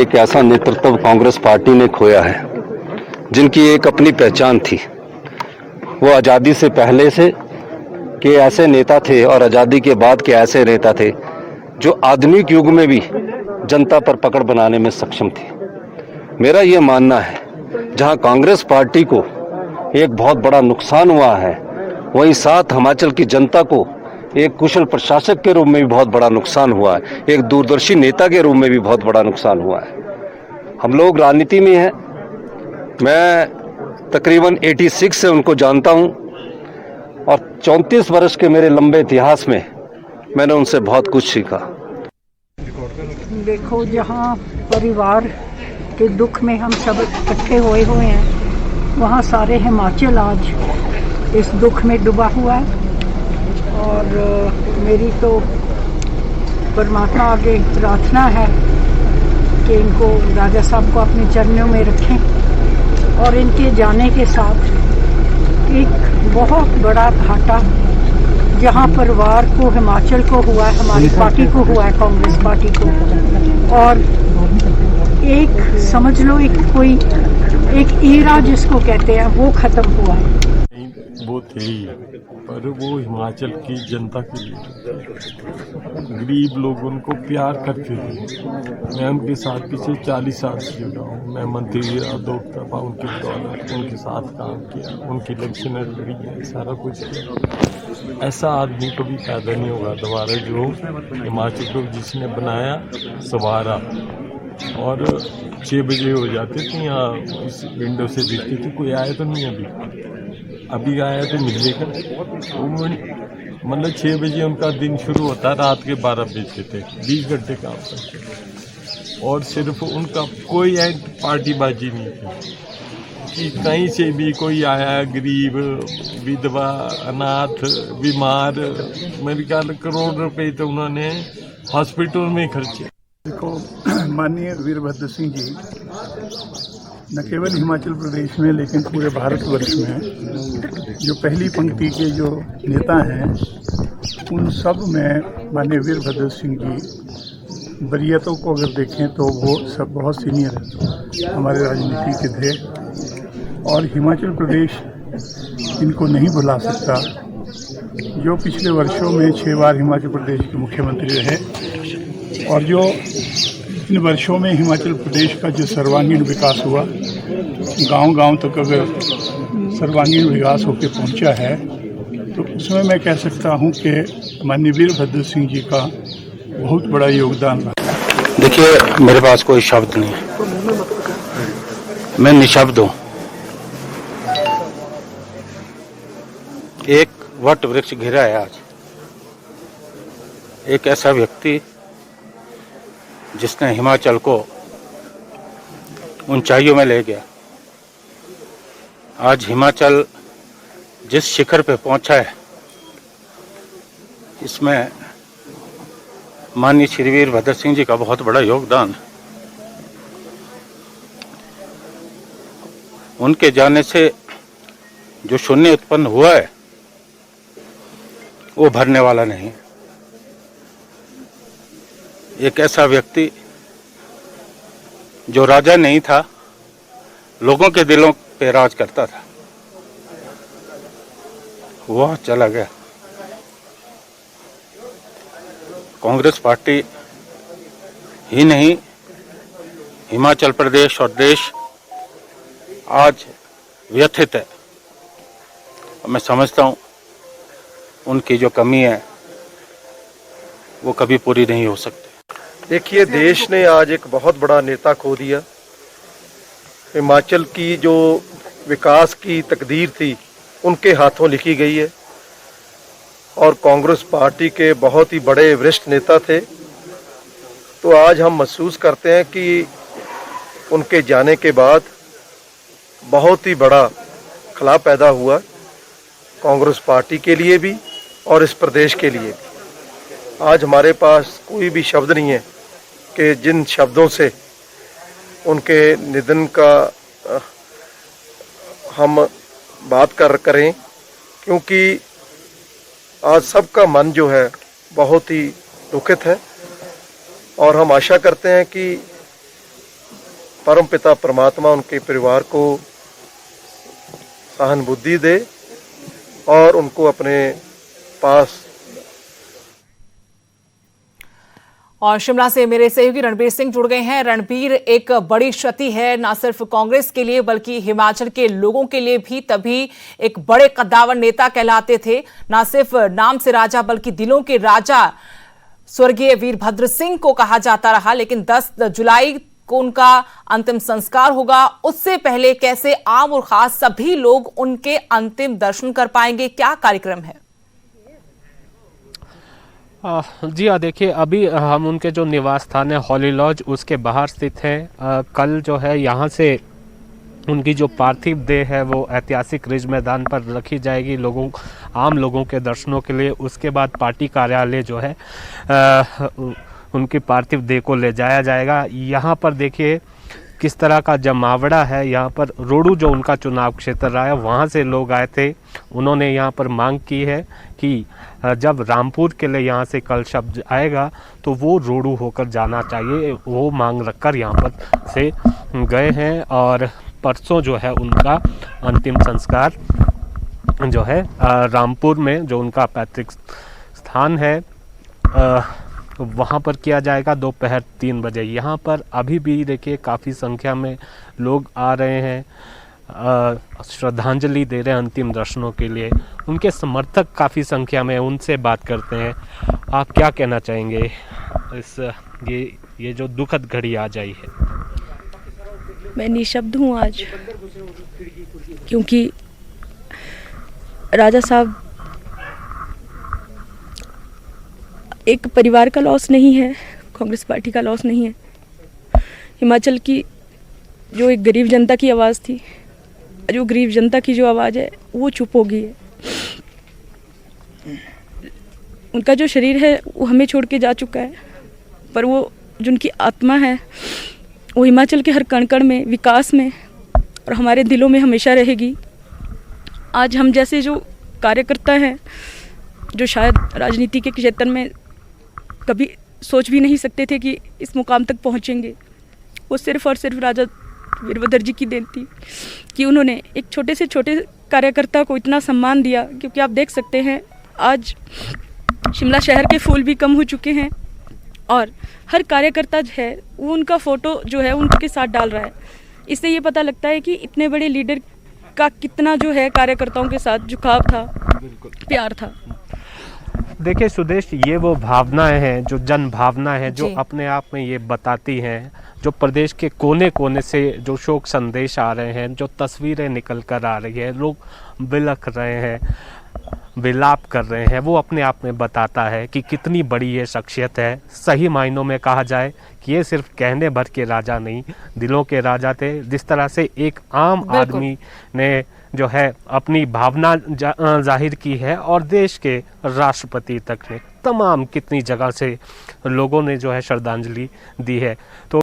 एक ऐसा नेतृत्व कांग्रेस पार्टी ने खोया है जिनकी एक अपनी पहचान थी। वो आज़ादी से पहले से के ऐसे नेता थे और आज़ादी के बाद के ऐसे नेता थे जो आधुनिक युग में भी जनता पर पकड़ बनाने में सक्षम थे। मेरा ये मानना है जहां कांग्रेस पार्टी को एक बहुत बड़ा नुकसान हुआ है, वहीं साथ हिमाचल की जनता को एक कुशल प्रशासक के रूप में भी बहुत बड़ा नुकसान हुआ है, एक दूरदर्शी नेता के रूप में भी बहुत बड़ा नुकसान हुआ है। हम लोग राजनीति में हैं। मैं तकरीबन 86 से उनको जानता हूं और 34 वर्ष के मेरे लंबे इतिहास में मैंने उनसे बहुत कुछ सीखा। देखो, जहाँ परिवार के दुख में हम सब इकट्ठे हुए हैं, वहाँ सारे हिमाचल आज इस दुख में डूबा हुआ है। और मेरी तो परमात्मा आगे प्रार्थना है कि इनको, राजा साहब को अपने चरणों में रखें और इनके जाने के साथ एक बहुत बड़ा घाटा जहाँ परिवार को, हिमाचल को हुआ है, हमारी पार्टी को हुआ है, कांग्रेस पार्टी को, और एक समझ लो एक ईरा जिसको कहते हैं वो खत्म हुआ है। वो थे ही, पर वो हिमाचल की जनता के लिए गरीब लोग उनको प्यार करते थे। मैं उनके साथ पिछले 40 साल से जुड़ा हूँ। मैं मंत्री रहा 2 दफा उनके दौरान, उनके साथ काम किया, उनकी इलेक्शन लड़ी है, सारा कुछ किया। ऐसा आदमी कभी पैदा नहीं होगा दोबारा जो हिमाचल को जिसने बनाया, संवारा। और 6 बजे हो जाते थे, यहाँ इस विंडो से देखते थे कोई आया तो नहीं। अभी आया तो मिलने का, मतलब 6 बजे उनका दिन शुरू होता, रात के 12 बजे थे। 20 घंटे काम करते और सिर्फ उनका कोई पार्टीबाजी नहीं थी कि कहीं से भी कोई आया, गरीब, विधवा, अनाथ, बीमार, मेरे ख्याल करोड़ रुपए तो उन्होंने हॉस्पिटल में खर्चे। देखो, माननीय वीरभद्र सिंह जी न केवल हिमाचल प्रदेश में लेकिन पूरे भारतवर्ष में जो पहली पंक्ति के जो नेता हैं, उन सब में माननीय वीरभद्र सिंह जी वरीयतों को अगर देखें तो वो सब बहुत सीनियर हमारे राजनीति के थे। और हिमाचल प्रदेश इनको नहीं भुला सकता, जो पिछले वर्षों में 6 बार हिमाचल प्रदेश के मुख्यमंत्री रहे और जो इन वर्षों में हिमाचल प्रदेश का जो सर्वांगीण विकास हुआ, गांव-गांव तक अगर सर्वांगीण विकास होकर पहुंचा है, तो उसमें मैं कह सकता हूं कि माननीय वीरभद्र सिंह जी का बहुत बड़ा योगदान रहा। देखिए, मेरे पास कोई शब्द नहीं है, मैं निशब्द हूँ। एक वट वृक्ष घिरा है आज, एक ऐसा व्यक्ति जिसने हिमाचल को ऊंचाइयों में ले गया। आज हिमाचल जिस शिखर पे पहुंचा है, इसमें माननीय श्री वीरभद्र सिंह जी का बहुत बड़ा योगदान है। उनके जाने से जो शून्य उत्पन्न हुआ है वो भरने वाला नहीं। एक ऐसा व्यक्ति जो राजा नहीं था, लोगों के दिलों पे राज करता था, वह चला गया। कांग्रेस पार्टी ही नहीं, हिमाचल प्रदेश और देश आज व्यथित है। मैं समझता हूं उनकी जो कमी है वो कभी पूरी नहीं हो सकती। देखिए, देश ने आज एक बहुत बड़ा नेता खो दिया। हिमाचल की जो विकास की तकदीर थी उनके हाथों लिखी गई है और कांग्रेस पार्टी के बहुत ही बड़े वरिष्ठ नेता थे। तो आज हम महसूस करते हैं कि उनके जाने के बाद बहुत ही बड़ा खला पैदा हुआ कांग्रेस पार्टी के लिए भी और इस प्रदेश के लिए भी। आज हमारे पास कोई भी शब्द नहीं है कि जिन शब्दों से उनके निधन का हम बात करें, क्योंकि आज सबका मन जो है बहुत ही दुखित है और हम आशा करते हैं कि परमपिता परमात्मा उनके परिवार को सहानुभूति दे और उनको अपने पास। और शिमला से मेरे सहयोगी रणबीर सिंह जुड़ गए हैं। रणबीर, एक बड़ी क्षति है ना सिर्फ कांग्रेस के लिए बल्कि हिमाचल के लोगों के लिए भी। तभी एक बड़े कद्दावर नेता कहलाते थे, ना सिर्फ नाम से राजा बल्कि दिलों के राजा स्वर्गीय वीरभद्र सिंह को कहा जाता रहा। लेकिन 10 जुलाई को उनका अंतिम संस्कार होगा, उससे पहले कैसे आम और खास सभी लोग उनके अंतिम दर्शन कर पाएंगे? क्या कार्यक्रम है? जी हाँ, देखिए अभी हम उनके जो निवास स्थान है हॉली लॉज उसके बाहर स्थित हैं। कल जो है यहाँ से उनकी जो पार्थिव देह है वो ऐतिहासिक रिज मैदान पर रखी जाएगी आम लोगों के दर्शनों के लिए। उसके बाद पार्टी कार्यालय जो है उनकी पार्थिव देह को ले जाया जाएगा। यहाँ पर देखिए किस तरह का जमावड़ा है। यहाँ पर रोडू जो उनका चुनाव क्षेत्र रहा है वहाँ से लोग आए थे। उन्होंने यहाँ पर मांग की है कि जब रामपुर के लिए यहाँ से कल शब्द आएगा तो वो रोडू होकर जाना चाहिए। वो मांग रखकर यहाँ पर से गए हैं और परसों जो है उनका अंतिम संस्कार जो है रामपुर में जो उनका पैतृक स्थान है वहाँ पर किया जाएगा दोपहर 3 बजे। यहाँ पर अभी भी देखिए काफ़ी संख्या में लोग आ रहे हैं, श्रद्धांजलि दे रहे हैं अंतिम दर्शनों के लिए। उनके समर्थक काफ़ी संख्या में, उनसे बात करते हैं। आप क्या कहना चाहेंगे इस ये जो दुखद घड़ी आज आई है? मैं निशब्द हूँ आज, क्योंकि राजा साहब एक परिवार का लॉस नहीं है, कांग्रेस पार्टी का लॉस नहीं है। हिमाचल की जो एक गरीब जनता की आवाज़ थी, जो गरीब जनता की जो आवाज़ है वो चुप हो गई है। उनका जो शरीर है वो हमें छोड़ के जा चुका है, पर वो जो उनकी आत्मा है वो हिमाचल के हर कण कण में, विकास में और हमारे दिलों में हमेशा रहेगी। आज हम जैसे जो कार्यकर्ता हैं, जो शायद राजनीति के क्षेत्र में कभी सोच भी नहीं सकते थे कि इस मुकाम तक पहुंचेंगे, वो सिर्फ और सिर्फ राजा वीरभद्र जी की देन थी कि उन्होंने एक छोटे से छोटे कार्यकर्ता को इतना सम्मान दिया। क्योंकि आप देख सकते हैं आज शिमला शहर के फूल भी कम हो चुके हैं और हर कार्यकर्ता जो है वो उनका फ़ोटो जो है उनके साथ डाल रहा है। इससे ये पता लगता है कि इतने बड़े लीडर का कितना जो है कार्यकर्ताओं के साथ झुकाव था, प्यार था। देखिए सुदेश, ये वो भावनाएं हैं, जो जन भावना है, जो अपने आप में ये बताती हैं, जो प्रदेश के कोने कोने से जो शोक संदेश आ रहे हैं, जो तस्वीरें निकल कर आ रही है, लोग बिलख रहे हैं, विलाप कर रहे हैं, वो अपने आप में बताता है कि कितनी बड़ी ये शख्सियत है। सही मायनों में कहा जाए कि ये सिर्फ कहने भर के राजा नहीं, दिलों के राजा थे। जिस तरह से एक आम आदमी ने जो है अपनी भावना जाहिर की है और देश के राष्ट्रपति तक ने, तमाम कितनी जगह से लोगों ने जो है श्रद्धांजलि दी है। तो